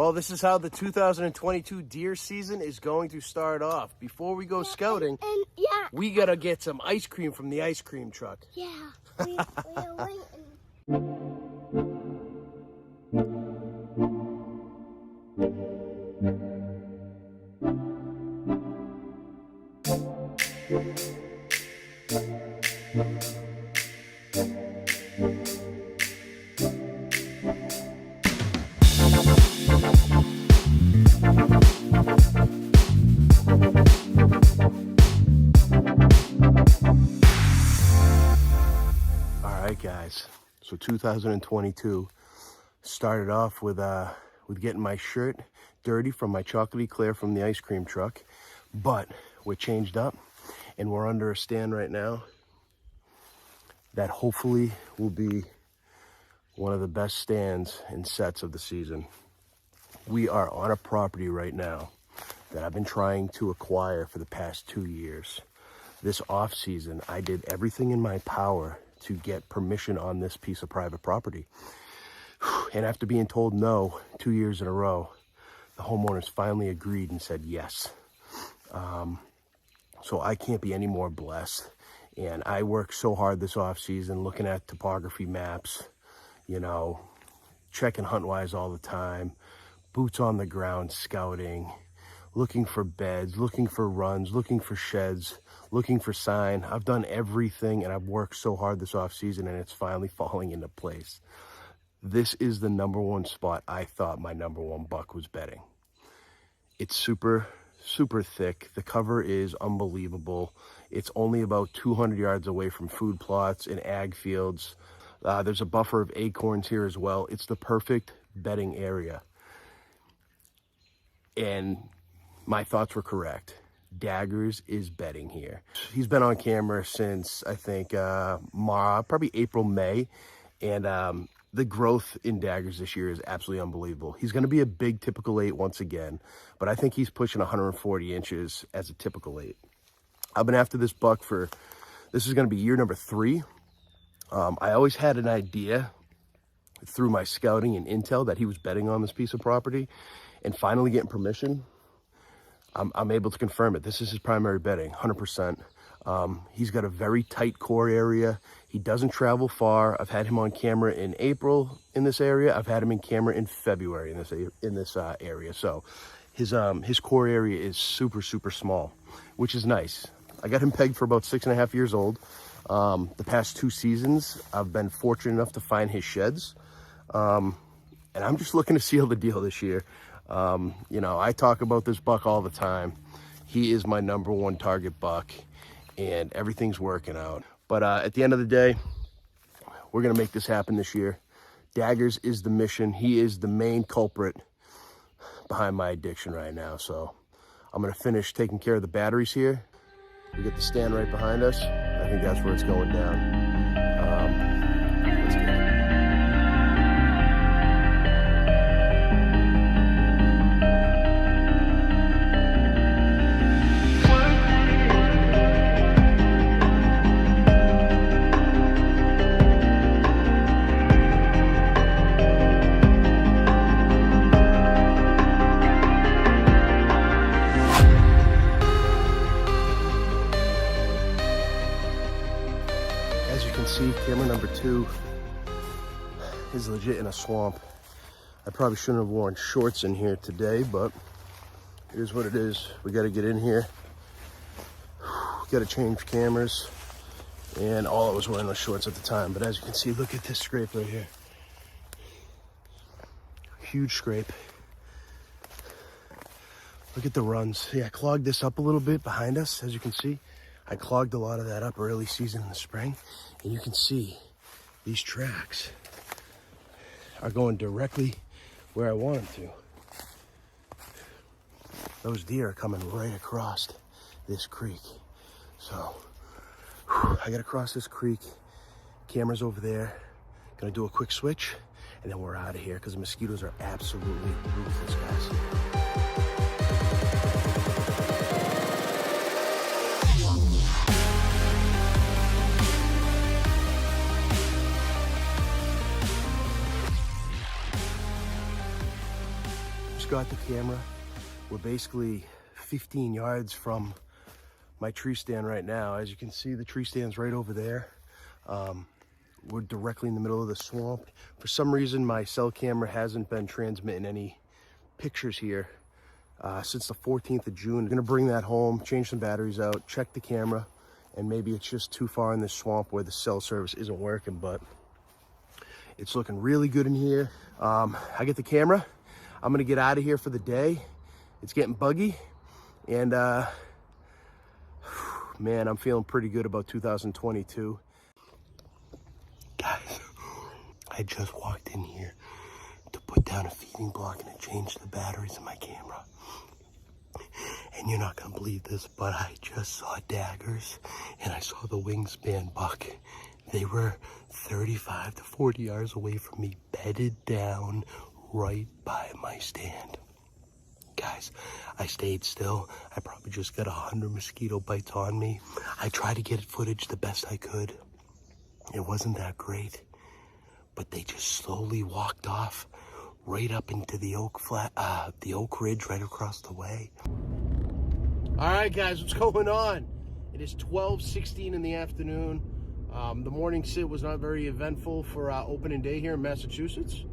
Well, this is how the 2022 deer season is going to start off. Before we go scouting, we gotta get some ice cream from the ice cream truck. Yeah, we are waiting. Guys, so 2022 started off with getting my shirt dirty from my chocolate eclair from the ice cream truck, but we're changed up and we're under a stand right now that hopefully will be one of the best stands and sets of the season. We are on a property right now that I've been trying to acquire for the past 2 years. This off season, I did everything in my power to get permission on this piece of private property. And after being told no 2 years in a row, the homeowners finally agreed and said yes. So I can't be any more blessed. And I worked so hard this off season looking at topography maps, you know, checking HuntWise all the time, boots on the ground scouting, looking for beds, looking for runs, looking for sheds, looking for sign. I've done everything and I've worked so hard this off season and it's finally falling into place. This is the #1 spot I thought my #1 buck was bedding. It's super, super thick. The cover is unbelievable. It's only about 200 yards away from food plots and ag fields. There's a buffer of acorns here as well. It's the perfect bedding area. And my thoughts were correct. Daggers is bedding here. He's been on camera since, I think, probably April, May. And the growth in Daggers this year is absolutely unbelievable. He's going to be a big typical 8 once again, but I think he's pushing 140 inches as a typical 8. I've been after this buck this is going to be year number 3. I always had an idea through my scouting and intel that he was bedding on this piece of property, and finally getting permission, I'm able to confirm it. This is his primary bedding, 100%. He's got a very tight core area. He doesn't travel far. I've had him on camera in April in this area. I've had him in camera in February in this area. So his core area is super, super small, which is nice. I got him pegged for about 6.5 years old. The past 2 seasons, I've been fortunate enough to find his sheds. And I'm just looking to seal the deal this year. You know, I talk about this buck all the time. He is my #1 target buck and everything's working out. But at the end of the day, we're going to make this happen this year. Daggers is the mission. He is the main culprit behind my addiction right now. So I'm going to finish taking care of the batteries here. We get the stand right behind us. I think that's where it's going down. Let's get it. As you can see, camera number 2 is legit in a swamp. I probably shouldn't have worn shorts in here today, but here's what it is. We got to get in here. Got to change cameras. And all I was wearing was shorts at the time. But as you can see, look at this scrape right here. Huge scrape. Look at the runs. Yeah, I clogged this up a little bit behind us, as you can see. I clogged a lot of that up early season in the spring, and you can see these tracks are going directly where I want them to. Those deer are coming right across this creek. So I gotta cross this creek, camera's over there, gonna do a quick switch, and then we're out of here because the mosquitoes are absolutely ruthless, guys. just got the camera. We're basically 15 yards from my tree stand right now. As you can see, the tree stand's right over there. We're directly in the middle of the swamp. For some reason, my cell camera hasn't been transmitting any pictures here since the 14th of June. I'm gonna bring that home, change some batteries out, check the camera, and maybe it's just too far in this swamp where the cell service isn't working, but it's looking really good in here. I get the camera. I'm gonna get out of here for the day. It's getting buggy, and man, I'm feeling pretty good about 2022. Guys, I just walked in here to put down a feeding block and to change the batteries in my camera. And you're not gonna believe this, but I just saw daggers and I saw the wingspan buck. They were 35 to 40 yards away from me, bedded down right by my stand. Guys, I stayed still. I probably just got 100 mosquito bites on me. I tried to get footage the best I could. It wasn't that great, but they just slowly walked off right up into the the oak ridge right across the way. All right, guys, what's going on? It is 12:16 in the afternoon. The morning sit was not very eventful for opening day here in Massachusetts,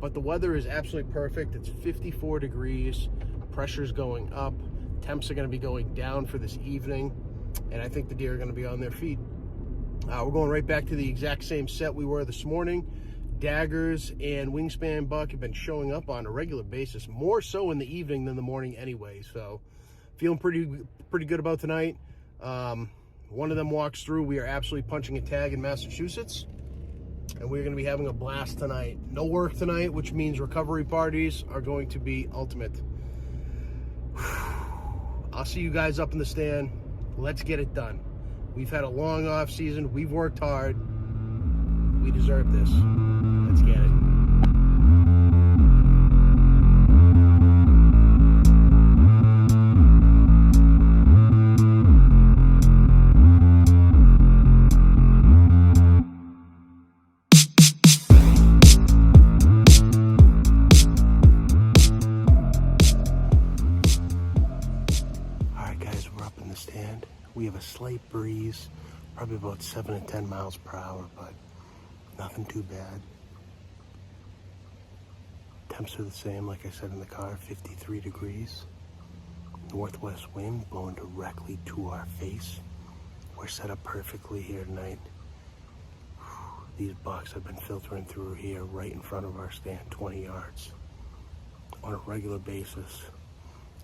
but the weather is absolutely perfect. It's 54 degrees, pressure's going up, temps are gonna be going down for this evening, and I think the deer are gonna be on their feet. We're going right back to the exact same set we were this morning. Daggers and wingspan buck have been showing up on a regular basis, more so in the evening than the morning anyway, so feeling pretty good about tonight. One of them walks through. We are absolutely punching a tag in Massachusetts, and we're going to be having a blast tonight. No work tonight, which means recovery parties are going to be ultimate. I'll see you guys up in the stand. Let's get it done. We've had a long off season. We've worked hard. We deserve this. Let's get it. Stand. We have a slight breeze, probably about 7 to 10 miles per hour, but nothing too bad. Temps are the same, like I said in the car, 53 degrees. Northwest wind blowing directly to our face. We're set up perfectly here tonight. These bucks have been filtering through here right in front of our stand, 20 yards on a regular basis.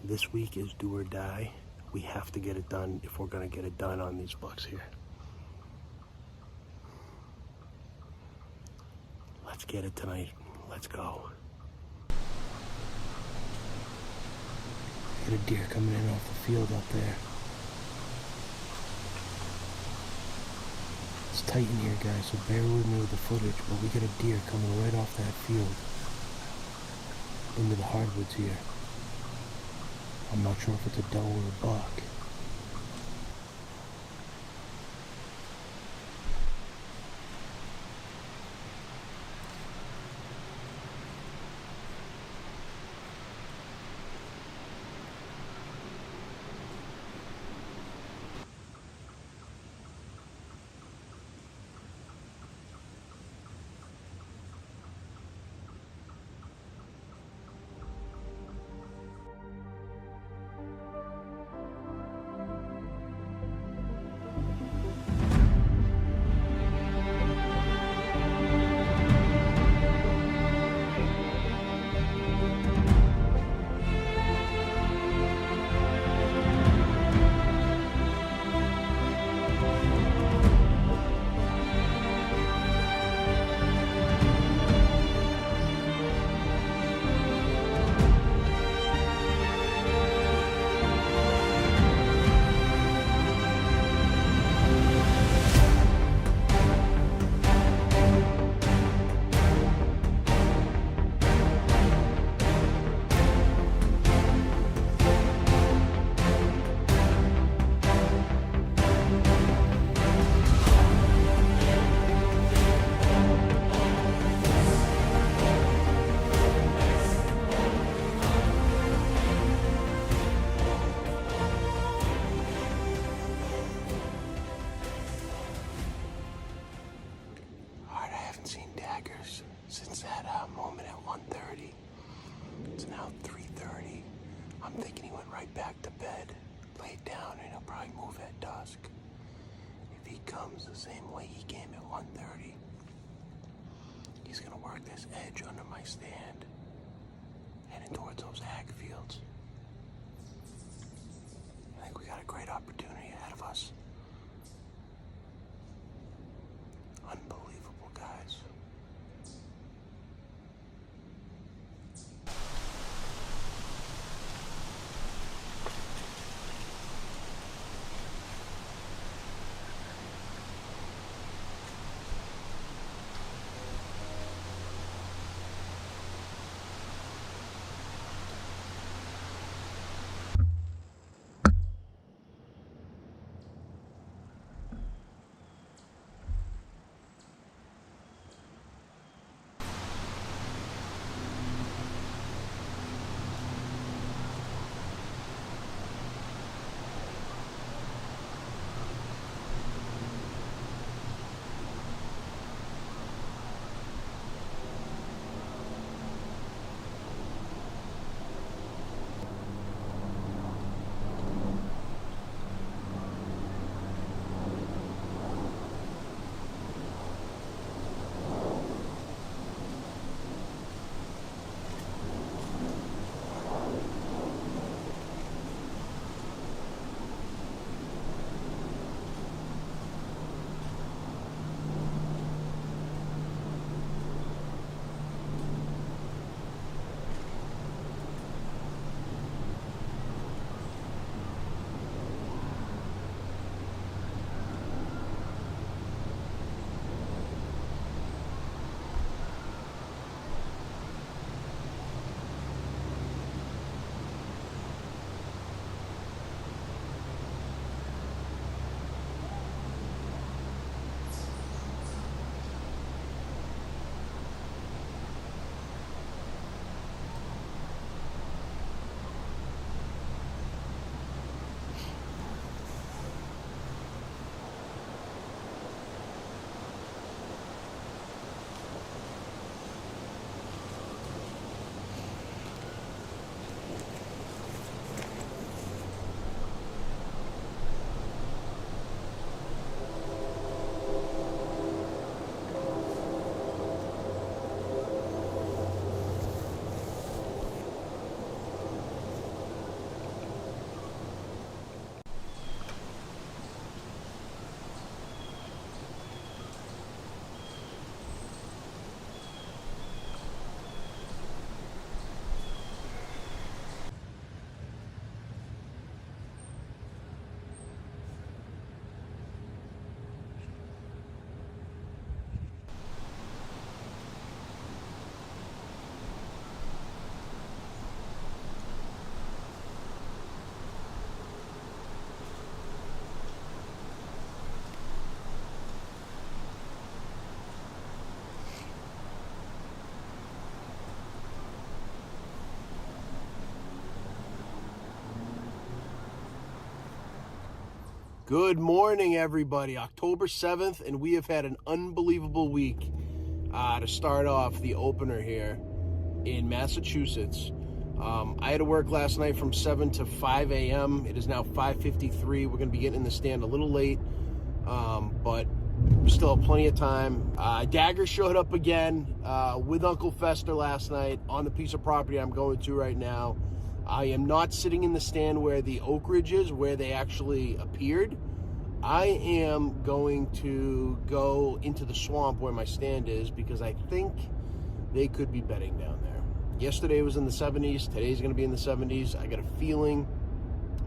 This week is do or die. We have to get it done if we're gonna get it done on these bucks here. Let's get it tonight. Let's go. Got a deer coming in off the field up there. It's tight in here, guys, so bear with me with the footage, but we got a deer coming right off that field into the hardwoods here. I'm not sure if it's a doe or a buck. since that moment at 1:30. It's now 3:30. I'm thinking he went right back to bed, laid down, and he'll probably move at dusk. If he comes the same way he came at 1:30, he's gonna work this edge under my stand, heading towards those ag fields. I think we got a great opportunity ahead of us. Unbelievable, guys. Good morning, everybody. October 7th, and we have had an unbelievable week to start off the opener here in Massachusetts. I had to work last night from 7 to 5 a.m. It is now 5:53. We're going to be getting in the stand a little late, but we still have plenty of time. Daggers showed up again with Uncle Fester last night on the piece of property I'm going to right now. I am not sitting in the stand where the oak ridge is, where they actually appeared. I am going to go into the swamp where my stand is because I think they could be bedding down there. Yesterday was in the 70s. Today's going to be in the 70s. I got a feeling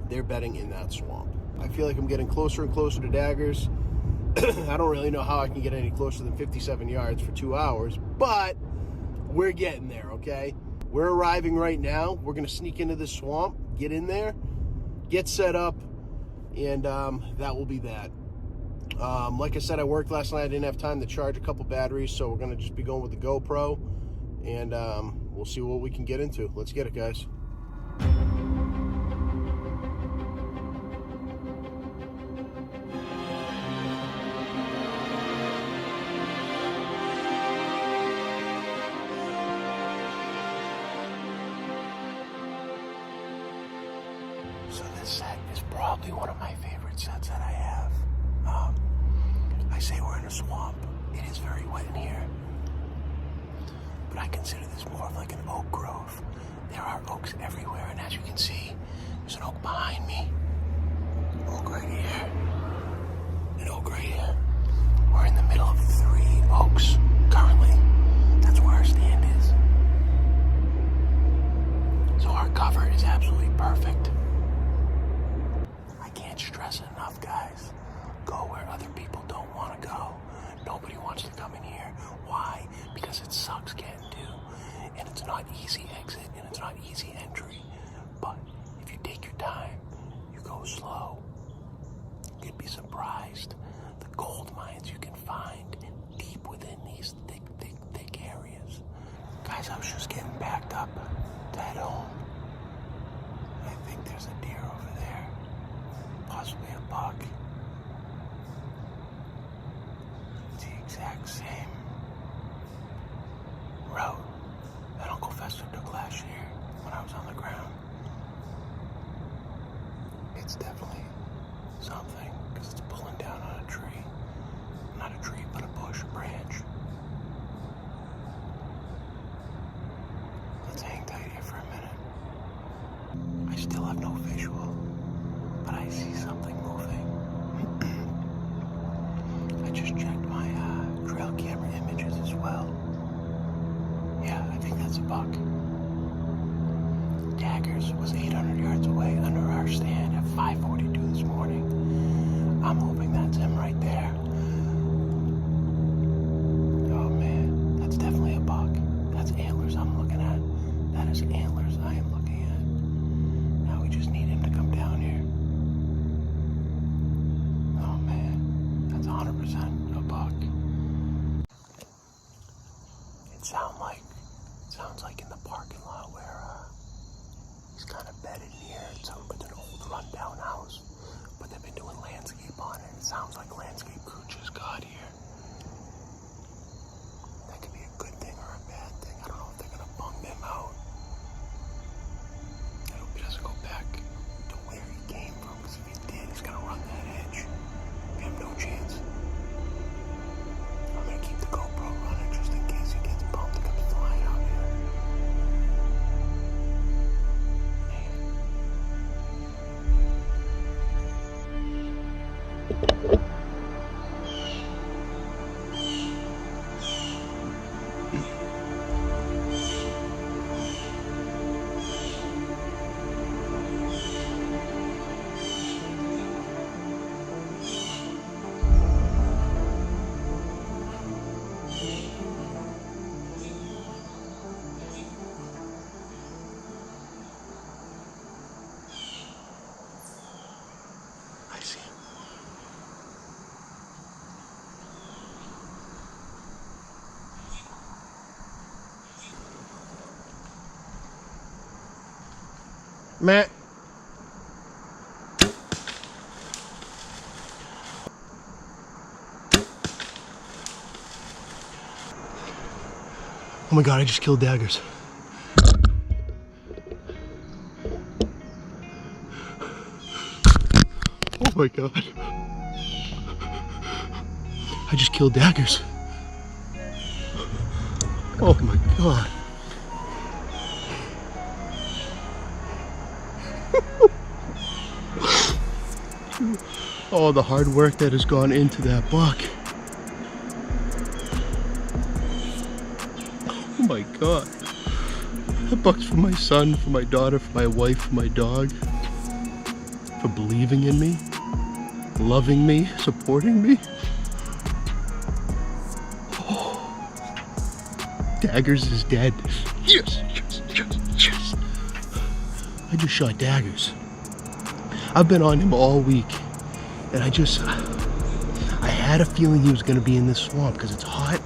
they're bedding in that swamp. I feel like I'm getting closer and closer to Daggers. I don't really know how I can get any closer than 57 yards for 2 hours, but we're getting there, okay? We're arriving right now. We're going to sneak into this swamp, get in there, get set up, and that will be that. Like I said, I worked last night. I didn't have time to charge a couple batteries, so we're going to just be going with the GoPro, and we'll see what we can get into. Let's get it, guys. probably one of my favorite sets that I have. I say we're in a swamp. It is very wet in here. But I consider this more of like an oak grove. There are oaks everywhere, and as you can see, there's an oak behind me. An oak right here. An oak right here. We're in the middle of 3 oaks currently. That's where our stand is. So our cover is absolutely perfect. I can't stress it enough, guys. Go where other people don't want to go. Nobody wants to come in here. Why? Because it sucks getting to. And it's not easy exit, and it's not easy entry. But if you take your time, you go slow, you'd be surprised the gold mines you can find deep within these thick areas. Guys, I was just getting backed up to head home. I think there's a deer over there. Possibly a buck. It's the exact same route that Uncle Fester took last year when I was on the ground. It's definitely something, because it's pulling down on a tree. Not a tree, but a bush, a branch. Let's hang tight here for a minute. I still have no visual, but I see something moving. I just checked my trail camera images as well. Yeah, I think that's a buck. Daggers was 800 yards away under our stand at 5:42 this morning. I'm hoping that's him right there. Oh man, that's definitely a buck. That's antlers I'm looking at. That is antlers I am looking at. Now we just need him to come down here. Oh man, that's 100% a buck. It sounds like in the parking lot where he's kind of bedded near. It's an old rundown house, but they've been doing landscape on it. It sounds like landscape crew just got here. That could be a good thing or a bad thing. I don't know if they're gonna bum him out. I hope he doesn't go back to where he came from, because if he did, he's gonna run that edge. We have no chance. I'm gonna keep the GoPro running just in case he gets bumped and comes flying out here. I see him. Matt. Oh my God, I just killed Daggers. Oh my God. I just killed Daggers. Oh my God. Oh, the hard work that has gone into that buck. Oh my God. That buck's for my son, for my daughter, for my wife, for my dog. For believing in me, loving me, supporting me. Oh. Daggers is dead. Yes, yes, yes, yes. I just shot Daggers. I've been on him all week, and I had a feeling he was going to be in this swamp because it's hot,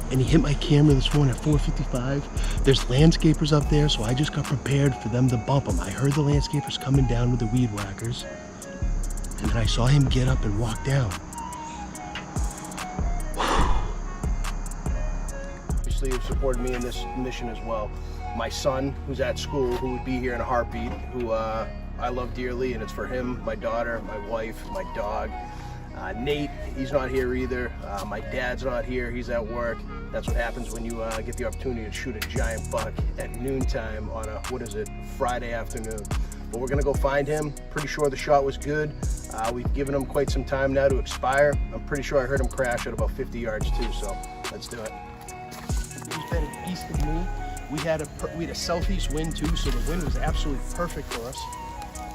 and he hit my camera this morning at 4:55. There's landscapers up there, so I just got prepared for them to bump him. I heard the landscapers coming down with the weed whackers, and then I saw him get up and walk down. Obviously, you've supported me in this mission as well. My son, who's at school, who would be here in a heartbeat, who I love dearly, and it's for him, my daughter, my wife, my dog. Nate, he's not here either. My dad's not here, he's at work. That's what happens when you get the opportunity to shoot a giant buck at noontime on a, Friday afternoon. But we're gonna go find him. Pretty sure the shot was good. We've given him quite some time now to expire. I'm pretty sure I heard him crash at about 50 yards too, so let's do it. He's bedded east of me. We had a southeast wind too, so the wind was absolutely perfect for us.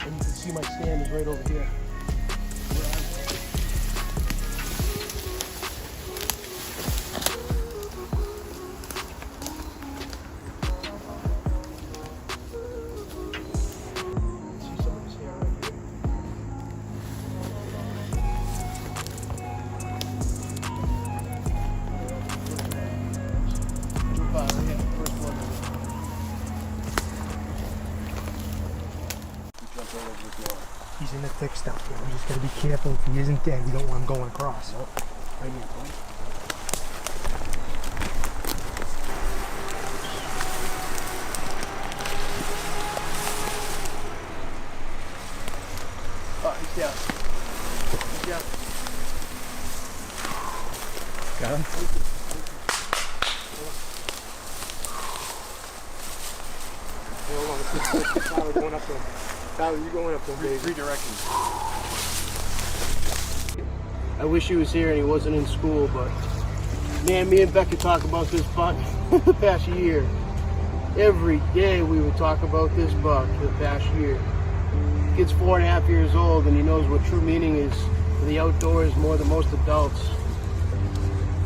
And you can see my stand is right over here. He's in the thick stuff. We just gotta be careful. If he isn't dead, we don't want him going across. Nope. Right here, boy. Oh, he's down. He's down. Got him? Hold on, Tyler going up to him. Tyler, you going up to him, baby. Three directions. I wish he was here and he wasn't in school, but man, me and Becca talk about this buck the past year. Every day we would talk about this buck for the past year. The kid's 4.5 years old and he knows what true meaning is for the outdoors more than most adults.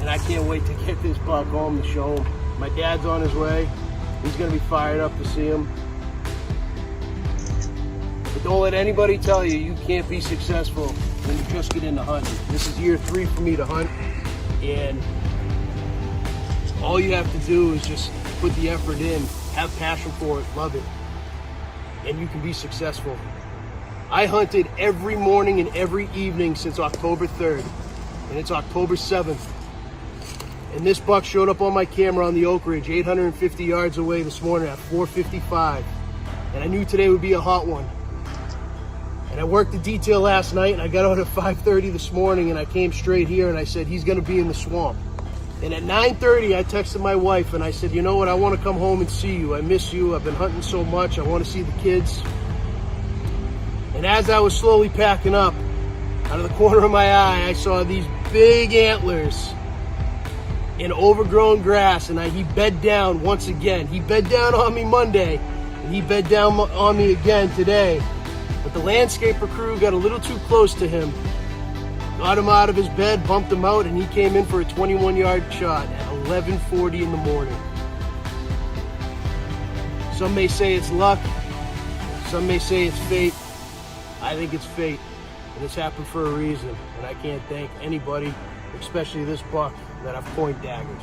And I can't wait to get this buck home to show him. My dad's on his way. He's gonna be fired up to see him. But don't let anybody tell you you can't be successful when you just get into hunting. This is year 3 for me to hunt, and all you have to do is just put the effort in, have passion for it, love it, and you can be successful. I hunted every morning and every evening since October 3rd, and it's October 7th. And this buck showed up on my camera on the Oak Ridge, 850 yards away this morning at 4:55. And I knew today would be a hot one. And I worked the detail last night and I got out at 5:30 this morning and I came straight here and I said, he's gonna be in the swamp. And at 9:30, I texted my wife and I said, you know what, I wanna come home and see you. I miss you, I've been hunting so much, I wanna see the kids. And as I was slowly packing up, out of the corner of my eye, I saw these big antlers in overgrown grass, and he bed down once again. He bed down on me Monday, and he bed down on me again today. But the landscaper crew got a little too close to him, got him out of his bed, bumped him out, and he came in for a 21-yard shot at 11:40 in the morning. Some may say it's luck, some may say it's fate. I think it's fate, and it's happened for a reason, and I can't thank anybody, especially this buck, that I've coined Daggers.